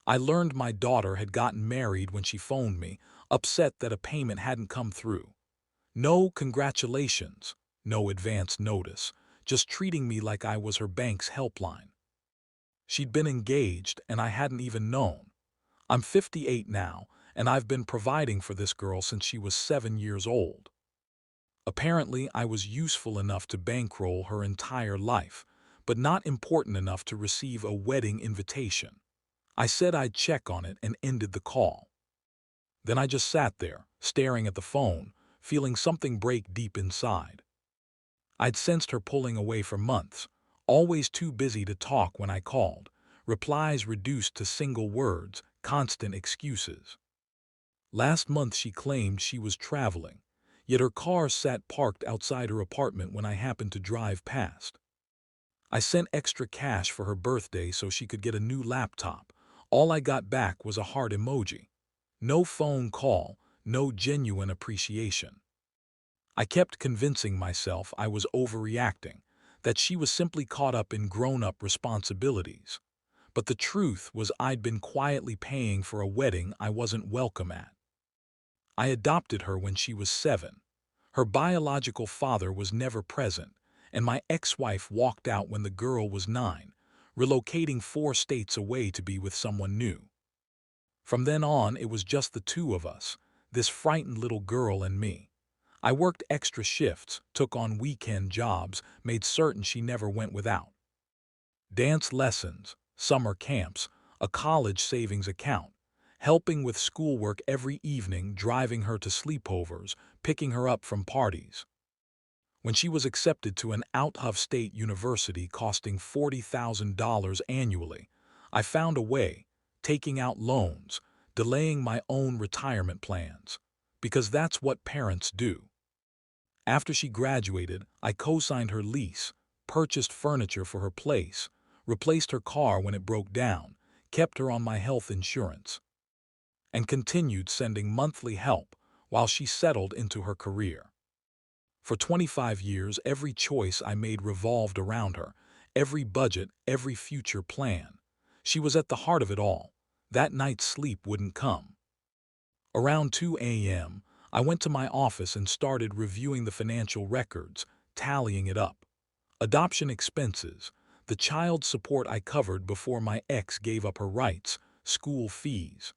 I learned my daughter had gotten married when she phoned me, upset that a payment hadn't come through. No congratulations, no advance notice, just treating me like I was her bank's helpline. She'd been engaged and I hadn't even known. I'm 58 now, and I've been providing for this girl since she was 7 years old. Apparently, I was useful enough to bankroll her entire life, but not important enough to receive a wedding invitation. I said I'd check on it and ended the call. Then I just sat there, staring at the phone, feeling something break deep inside. I'd sensed her pulling away for months, always too busy to talk when I called, replies reduced to single words, constant excuses. Last month she claimed she was traveling, yet her car sat parked outside her apartment when I happened to drive past. I sent extra cash for her birthday so she could get a new laptop. All I got back was a heart emoji. No phone call, no genuine appreciation. I kept convincing myself I was overreacting, that she was simply caught up in grown-up responsibilities. But the truth was I'd been quietly paying for a wedding I wasn't welcome at. I adopted her when she was 7. Her biological father was never present, and my ex-wife walked out when the girl was 9, relocating 4 states away to be with someone new. From then on, it was just the two of us, this frightened little girl and me. I worked extra shifts, took on weekend jobs, made certain she never went without. Dance lessons, summer camps, a college savings account, helping with schoolwork every evening, driving her to sleepovers, picking her up from parties. When she was accepted to an out-of-state university costing $40,000 annually, I found a way, taking out loans, delaying my own retirement plans, because that's what parents do. After she graduated, I co-signed her lease, purchased furniture for her place, replaced her car when it broke down, kept her on my health insurance, and continued sending monthly help while she settled into her career. For 25 years, every choice I made revolved around her, every budget, every future plan. She was at the heart of it all. That night's sleep wouldn't come. Around 2 a.m., I went to my office and started reviewing the financial records, tallying it up. Adoption expenses, the child support I covered before my ex gave up her rights, school fees,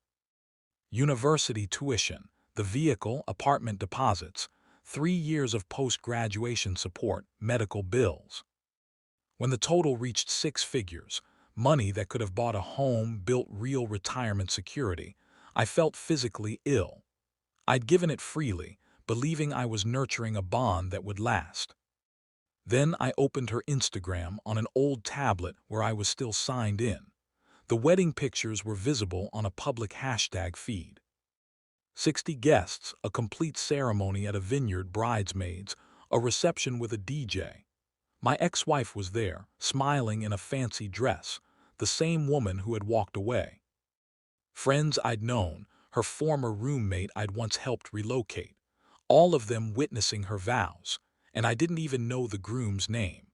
university tuition, the vehicle, apartment deposits, 3 years of post-graduation support, medical bills. When the total reached 6 figures, money that could have bought a home, built real retirement security, I felt physically ill. I'd given it freely, believing I was nurturing a bond that would last. Then I opened her Instagram on an old tablet where I was still signed in. The wedding pictures were visible on a public hashtag feed. 60 guests, a complete ceremony at a vineyard, bridesmaids, a reception with a DJ. My ex-wife was there, smiling in a fancy dress, the same woman who had walked away. Friends I'd known, her former roommate I'd once helped relocate, all of them witnessing her vows, and I didn't even know the groom's name.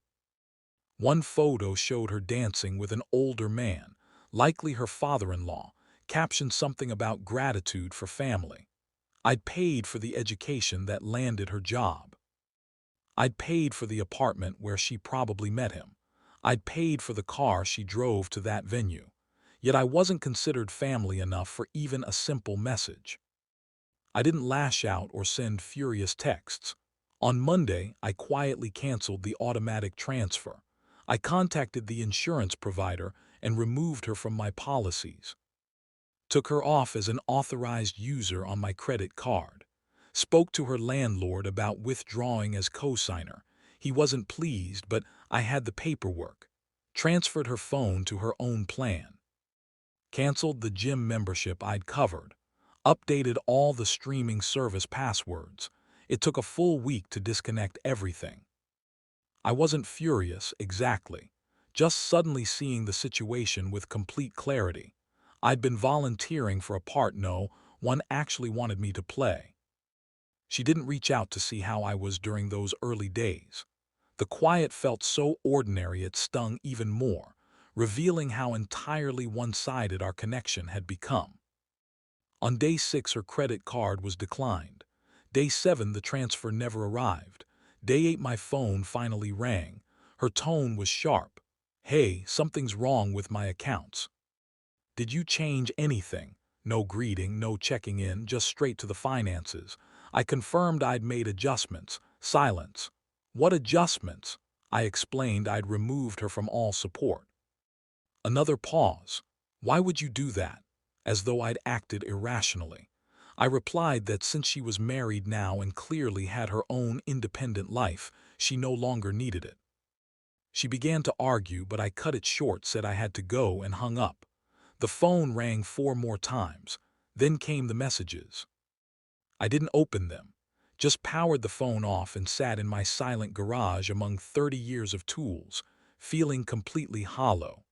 One photo showed her dancing with an older man, likely her father-in-law, captioned something about gratitude for family. I'd paid for the education that landed her job. I'd paid for the apartment where she probably met him. I'd paid for the car she drove to that venue. Yet I wasn't considered family enough for even a simple message. I didn't lash out or send furious texts. On Monday, I quietly canceled the automatic transfer. I contacted the insurance provider and removed her from my policies. Took her off as an authorized user on my credit card. Spoke to her landlord about withdrawing as co-signer. He wasn't pleased, but I had the paperwork. Transferred her phone to her own plan. Canceled the gym membership I'd covered. Updated all the streaming service passwords. It took a full week to disconnect everything. I wasn't furious, exactly. Just suddenly seeing the situation with complete clarity. I'd been volunteering for a part no one actually wanted me to play. She didn't reach out to see how I was during those early days. The quiet felt so ordinary it stung even more, revealing how entirely one-sided our connection had become. On day 6, her credit card was declined. Day 7, the transfer never arrived. Day 8, my phone finally rang. Her tone was sharp. "Hey, something's wrong with my accounts. Did you change anything?" No greeting, no checking in, just straight to the finances. I confirmed I'd made adjustments. Silence. "What adjustments?" I explained I'd removed her from all support. Another pause. "Why would you do that?" As though I'd acted irrationally. I replied that since she was married now and clearly had her own independent life, she no longer needed it. She began to argue, but I cut it short, said I had to go, and hung up. The phone rang 4 more times. Then came the messages. I didn't open them, just powered the phone off and sat in my silent garage among 30 years of tools, feeling completely hollow.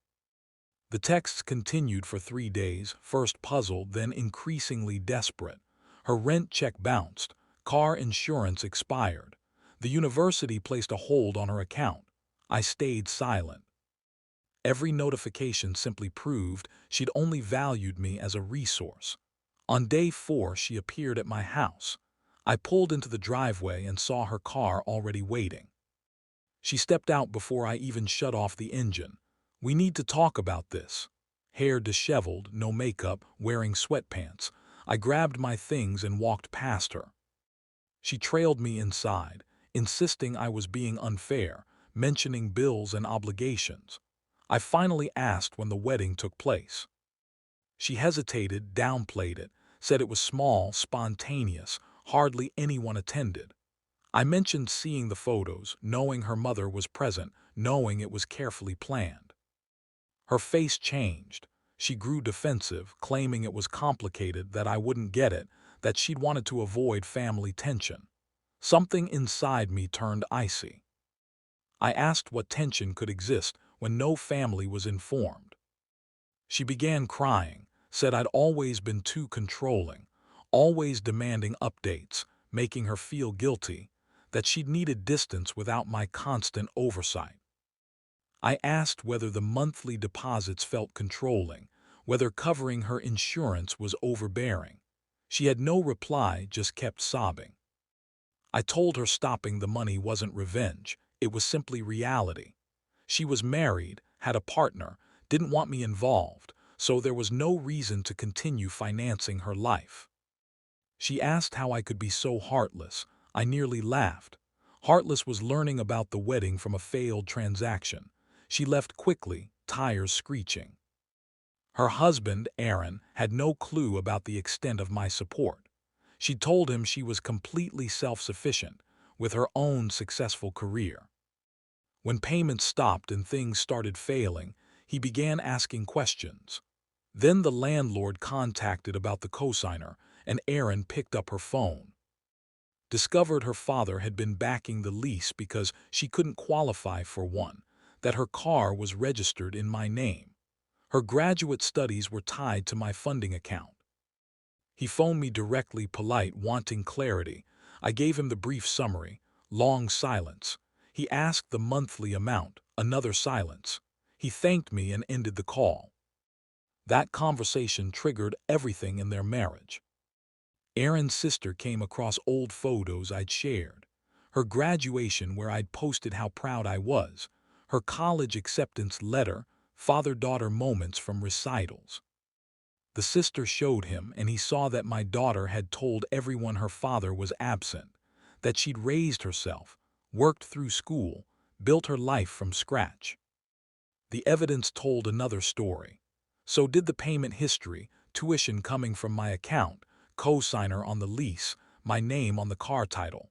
The texts continued for 3 days, first puzzled, then increasingly desperate. Her rent check bounced, car insurance expired. The university placed a hold on her account. I stayed silent. Every notification simply proved she'd only valued me as a resource. On day 4, she appeared at my house. I pulled into the driveway and saw her car already waiting. She stepped out before I even shut off the engine. "We need to talk about this." Hair disheveled, no makeup, wearing sweatpants. I grabbed my things and walked past her. She trailed me inside, insisting I was being unfair, mentioning bills and obligations. I finally asked when the wedding took place. She hesitated, downplayed it, said it was small, spontaneous, hardly anyone attended. I mentioned seeing the photos, knowing her mother was present, knowing it was carefully planned. Her face changed. She grew defensive, claiming it was complicated, that I wouldn't get it, that she'd wanted to avoid family tension. Something inside me turned icy. I asked what tension could exist when no family was informed. She began crying, said I'd always been too controlling, always demanding updates, making her feel guilty, that she'd needed distance without my constant oversight. I asked whether the monthly deposits felt controlling, whether covering her insurance was overbearing. She had no reply, just kept sobbing. I told her stopping the money wasn't revenge, it was simply reality. She was married, had a partner, didn't want me involved, so there was no reason to continue financing her life. She asked how I could be so heartless. I nearly laughed. Heartless was learning about the wedding from a failed transaction. She left quickly, tires screeching. Her husband, Aaron, had no clue about the extent of my support. She told him she was completely self-sufficient, with her own successful career. When payments stopped and things started failing, he began asking questions. Then the landlord contacted about the cosigner, and Erin picked up her phone. Discovered her father had been backing the lease because she couldn't qualify for one, that her car was registered in my name. Her graduate studies were tied to my funding account. He phoned me directly, polite, wanting clarity. I gave him the brief summary. Long silence. He asked the monthly amount. Another silence. He thanked me and ended the call. That conversation triggered everything in their marriage. Erin's sister came across old photos I'd shared. Her graduation, where I'd posted how proud I was. Her college acceptance letter, father-daughter moments from recitals. The sister showed him, and he saw that my daughter had told everyone her father was absent, that she'd raised herself, worked through school, built her life from scratch. The evidence told another story. So did the payment history, tuition coming from my account, co-signer on the lease, my name on the car title.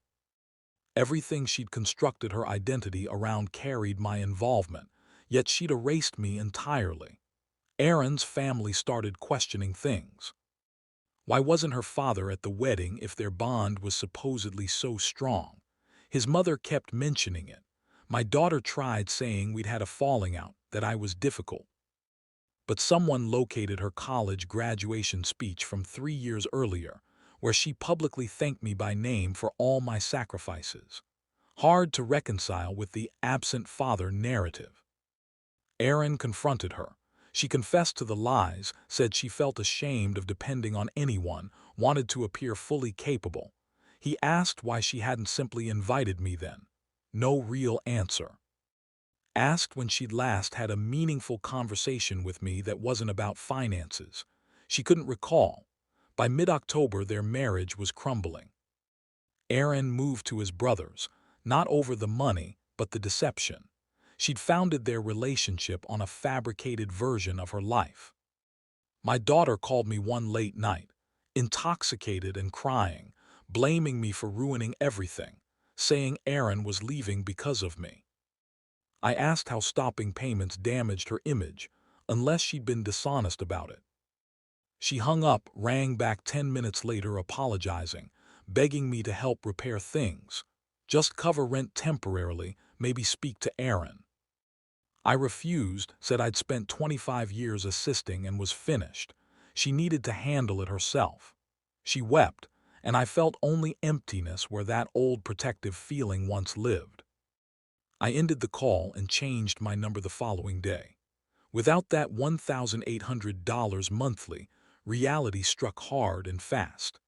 Everything she'd constructed her identity around carried my involvement, yet she'd erased me entirely. Erin's family started questioning things. Why wasn't her father at the wedding if their bond was supposedly so strong? His mother kept mentioning it. My daughter tried saying we'd had a falling out, that I was difficult. But someone located her college graduation speech from 3 years earlier, where she publicly thanked me by name for all my sacrifices. Hard to reconcile with the absent father narrative. Erin confronted her. She confessed to the lies, said she felt ashamed of depending on anyone, wanted to appear fully capable. He asked why she hadn't simply invited me then. No real answer. Asked when she'd last had a meaningful conversation with me that wasn't about finances. She couldn't recall. By mid-October, their marriage was crumbling. Aaron moved to his brother's, not over the money, but the deception. She'd founded their relationship on a fabricated version of her life. My daughter called me one late night, intoxicated and crying, blaming me for ruining everything, saying Aaron was leaving because of me. I asked how stopping payments damaged her image, unless she'd been dishonest about it. She hung up, rang back 10 minutes later apologizing, begging me to help repair things. Just cover rent temporarily, maybe speak to Aaron. I refused, said I'd spent 25 years assisting and was finished. She needed to handle it herself. She wept, and I felt only emptiness where that old protective feeling once lived. I ended the call and changed my number the following day. Without that $1,800 monthly, reality struck hard and fast.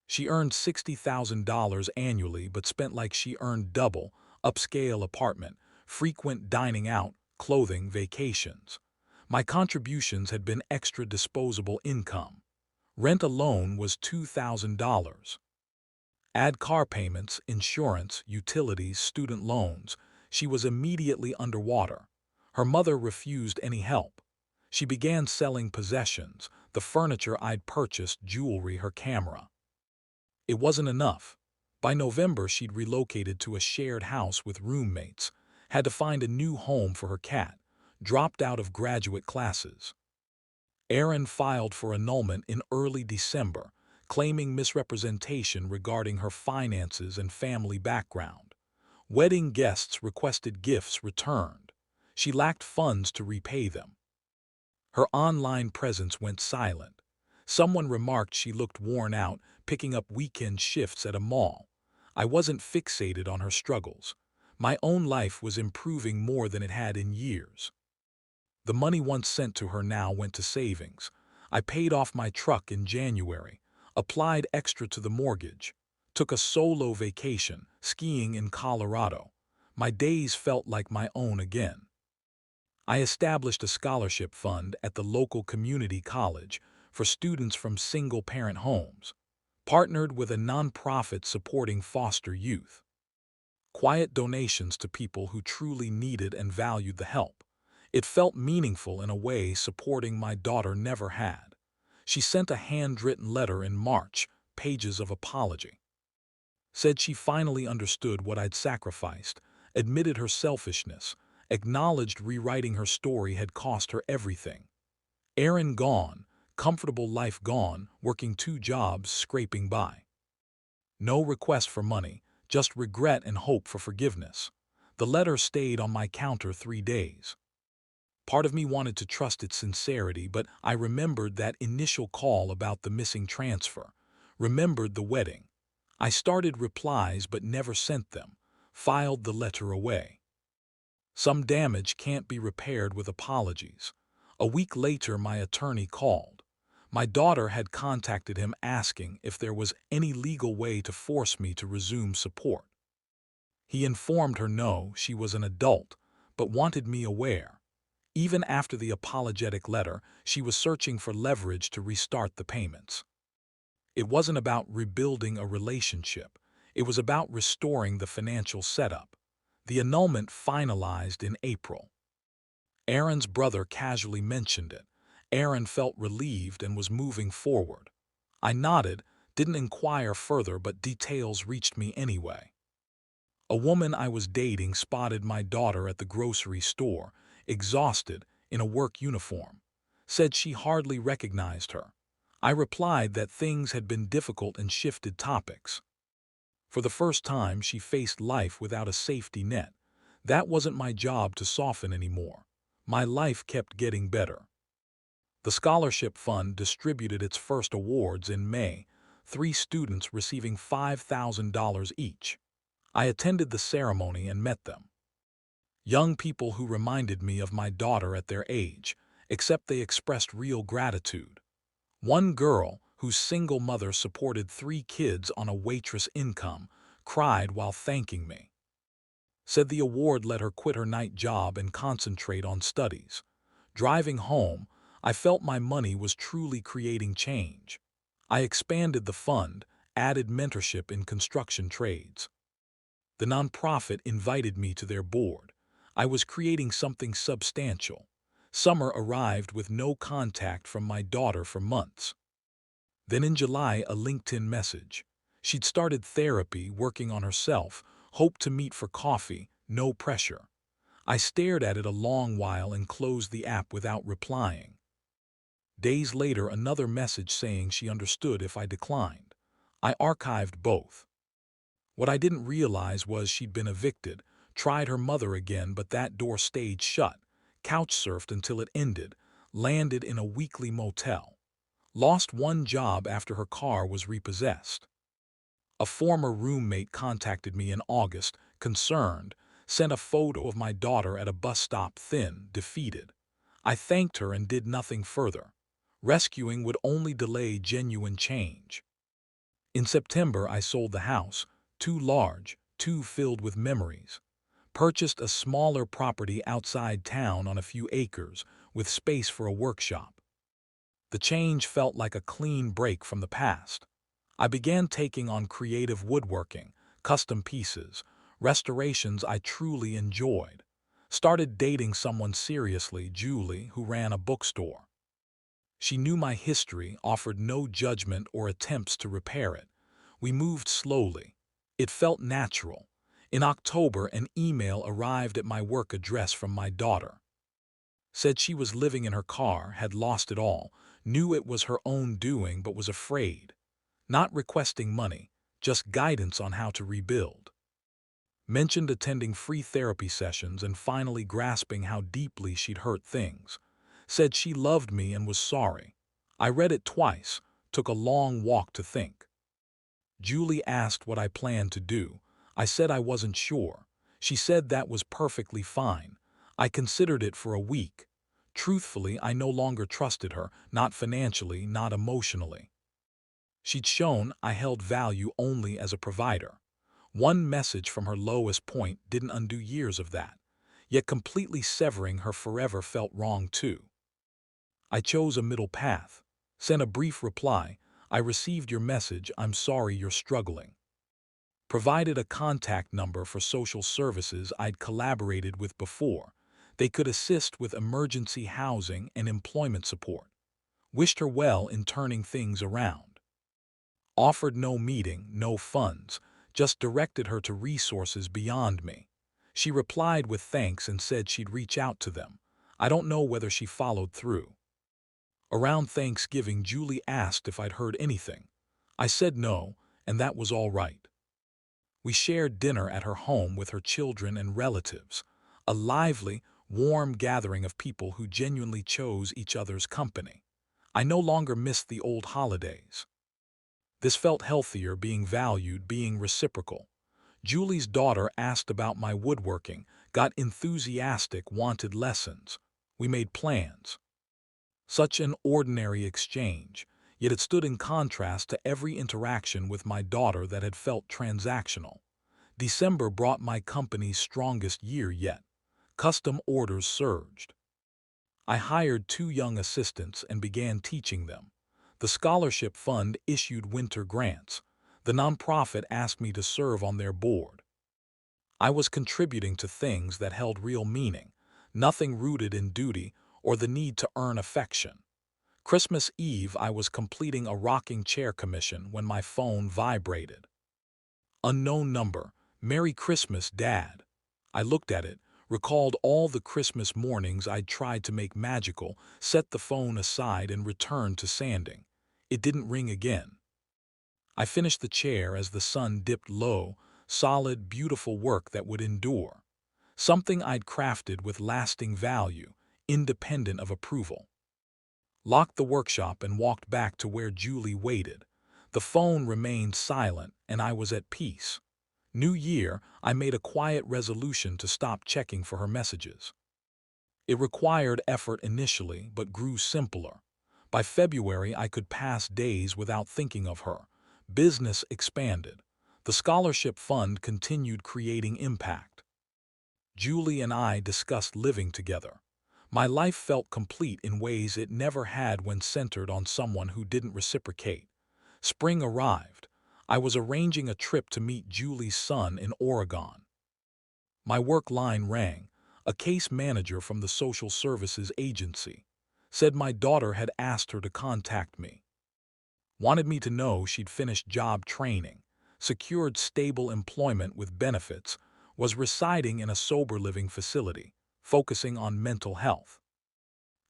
She earned $60,000 annually but spent like she earned double, upscale apartment, frequent dining out, clothing, vacations. My contributions had been extra disposable income. Rent alone was $2,000. Add car payments, insurance, utilities, student loans. She was immediately underwater. Her mother refused any help. She began selling possessions, the furniture I'd purchased, jewelry, her camera. It wasn't enough. By November, she'd relocated to a shared house with roommates, had to find a new home for her cat, dropped out of graduate classes. Erin filed for annulment in early December, claiming misrepresentation regarding her finances and family background. Wedding guests requested gifts returned. She lacked funds to repay them. Her online presence went silent. Someone remarked she looked worn out, picking up weekend shifts at a mall. I wasn't fixated on her struggles. My own life was improving more than it had in years. The money once sent to her now went to savings. I paid off my truck in January, applied extra to the mortgage, took a solo vacation, skiing in Colorado. My days felt like my own again. I established a scholarship fund at the local community college for students from single-parent homes, partnered with a nonprofit supporting foster youth. Quiet donations to people who truly needed and valued the help. It felt meaningful in a way supporting my daughter never had. She sent a handwritten letter in March, pages of apology. Said she finally understood what I'd sacrificed, admitted her selfishness, acknowledged rewriting her story had cost her everything. Erin gone, comfortable life gone, working 2 jobs, scraping by. No request for money, just regret and hope for forgiveness. The letter stayed on my counter 3 days. Part of me wanted to trust its sincerity, but I remembered that initial call about the missing transfer, remembered the wedding. I started replies but never sent them, filed the letter away. Some damage can't be repaired with apologies. A week later, my attorney called. My daughter had contacted him asking if there was any legal way to force me to resume support. He informed her no, she was an adult, but wanted me aware. Even after the apologetic letter, she was searching for leverage to restart the payments. It wasn't about rebuilding a relationship. It was about restoring the financial setup. The annulment finalized in April. Erin's brother casually mentioned it. Erin felt relieved and was moving forward. I nodded, didn't inquire further, but details reached me anyway. A woman I was dating spotted my daughter at the grocery store, exhausted, in a work uniform. Said she hardly recognized her. I replied that things had been difficult and shifted topics. For the first time, she faced life without a safety net. That wasn't my job to soften anymore. My life kept getting better. The scholarship fund distributed its first awards in May, 3 students receiving $5,000 each. I attended the ceremony and met them. Young people who reminded me of my daughter at their age, except they expressed real gratitude. One girl, whose single mother supported 3 kids on a waitress income, cried while thanking me. Said the award let her quit her night job and concentrate on studies. Driving home, I felt my money was truly creating change. I expanded the fund, added mentorship in construction trades. The nonprofit invited me to their board. I was creating something substantial. Summer arrived with no contact from my daughter for months. Then in July, a LinkedIn message. She'd started therapy, working on herself, hoped to meet for coffee, no pressure. I stared at it a long while and closed the app without replying. Days later, another message saying she understood if I declined. I archived both. What I didn't realize was she'd been evicted, tried her mother again, but that door stayed shut, couch surfed until it ended, landed in a weekly motel. Lost one job after her car was repossessed. A former roommate contacted me in August, concerned, sent a photo of my daughter at a bus stop, thin, defeated. I thanked her and did nothing further. Rescuing would only delay genuine change. In September, I sold the house, too large, too filled with memories. Purchased a smaller property outside town on a few acres, with space for a workshop. The change felt like a clean break from the past. I began taking on creative woodworking, custom pieces, restorations I truly enjoyed. Started dating someone seriously, Julie, who ran a bookstore. She knew my history, offered no judgment or attempts to repair it. We moved slowly. It felt natural. In October, an email arrived at my work address from my daughter. Said she was living in her car, had lost it all, knew it was her own doing but was afraid. Not requesting money, just guidance on how to rebuild. Mentioned attending free therapy sessions and finally grasping how deeply she'd hurt things. Said she loved me and was sorry. I read it twice, took a long walk to think. Julie asked what I planned to do. I said I wasn't sure. She said that was perfectly fine. I considered it for a week. Truthfully, I no longer trusted her, not financially, not emotionally. She'd shown I held value only as a provider. One message from her lowest point didn't undo years of that. Yet completely severing her forever felt wrong too. I chose a middle path. Sent a brief reply. I received your message. I'm sorry you're struggling. Provided a contact number for social services I'd collaborated with before. They could assist with emergency housing and employment support. Wished her well in turning things around. Offered no meeting, no funds, just directed her to resources beyond me. She replied with thanks and said she'd reach out to them. I don't know whether she followed through. Around Thanksgiving, Julie asked if I'd heard anything. I said no, and that was all right. We shared dinner at her home with her children and relatives, a lively, warm gathering of people who genuinely chose each other's company. I no longer missed the old holidays. This felt healthier, being valued, being reciprocal. Julie's daughter asked about my woodworking, got enthusiastic, wanted lessons. We made plans. Such an ordinary exchange, yet it stood in contrast to every interaction with my daughter that had felt transactional. December brought my company's strongest year yet. Custom orders surged. I hired 2 young assistants and began teaching them. The scholarship fund issued winter grants. The nonprofit asked me to serve on their board. I was contributing to things that held real meaning, nothing rooted in duty or the need to earn affection. Christmas Eve, I was completing a rocking chair commission when my phone vibrated. Unknown number. Merry Christmas, Dad. I looked at it, recalled all the Christmas mornings I'd tried to make magical, set the phone aside and returned to sanding. It didn't ring again. I finished the chair as the sun dipped low, solid, beautiful work that would endure. Something I'd crafted with lasting value, independent of approval. Locked the workshop and walked back to where Julie waited. The phone remained silent and I was at peace. New Year, I made a quiet resolution to stop checking for her messages. It required effort initially, but grew simpler. By February, I could pass days without thinking of her. Business expanded. The scholarship fund continued creating impact. Julie and I discussed living together. My life felt complete in ways it never had when centered on someone who didn't reciprocate. Spring arrived. I was arranging a trip to meet Julie's son in Oregon. My work line rang. A case manager from the social services agency said my daughter had asked her to contact me. Wanted me to know she'd finished job training, secured stable employment with benefits, was residing in a sober living facility, focusing on mental health.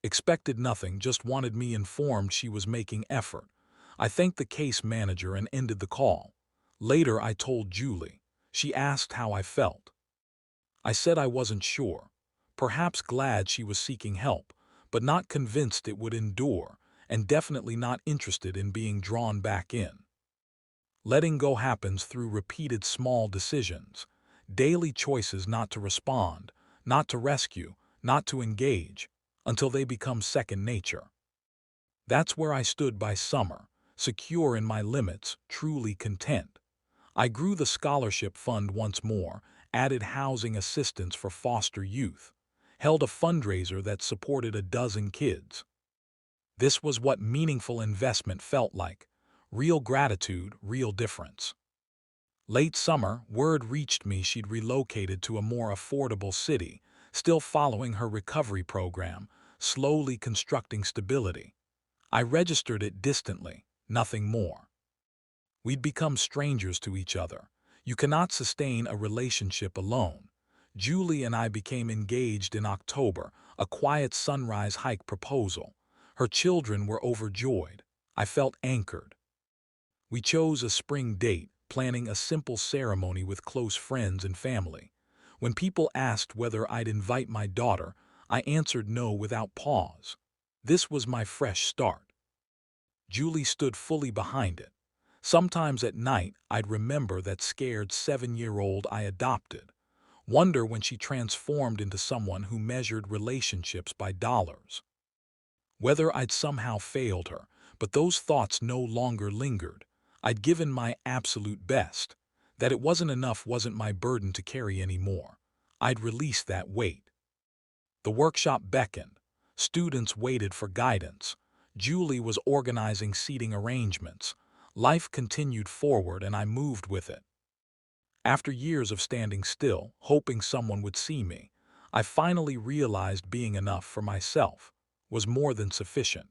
Expected nothing, just wanted me informed she was making effort. I thanked the case manager and ended the call. Later, I told Julie. She asked how I felt. I said I wasn't sure. Perhaps glad she was seeking help, but not convinced it would endure, and definitely not interested in being drawn back in. Letting go happens through repeated small decisions, daily choices not to respond, not to rescue, not to engage, until they become second nature. That's where I stood by summer, secure in my limits, truly content. I grew the scholarship fund once more, added housing assistance for foster youth, held a fundraiser that supported a dozen kids. This was what meaningful investment felt like. Real gratitude, real difference. Late summer, word reached me she'd relocated to a more affordable city, still following her recovery program, slowly constructing stability. I registered it distantly, nothing more. We'd become strangers to each other. You cannot sustain a relationship alone. Julie and I became engaged in October, a quiet sunrise hike proposal. Her children were overjoyed. I felt anchored. We chose a spring date, planning a simple ceremony with close friends and family. When people asked whether I'd invite my daughter, I answered no without pause. This was my fresh start. Julie stood fully behind it. Sometimes at night, I'd remember that scared 7-year-old I adopted. Wonder when she transformed into someone who measured relationships by dollars. Whether I'd somehow failed her, but those thoughts no longer lingered. I'd given my absolute best. That it wasn't enough wasn't my burden to carry anymore. I'd released that weight. The workshop beckoned. Students waited for guidance. Julie was organizing seating arrangements. Life continued forward and I moved with it. After years of standing still, hoping someone would see me, I finally realized being enough for myself was more than sufficient.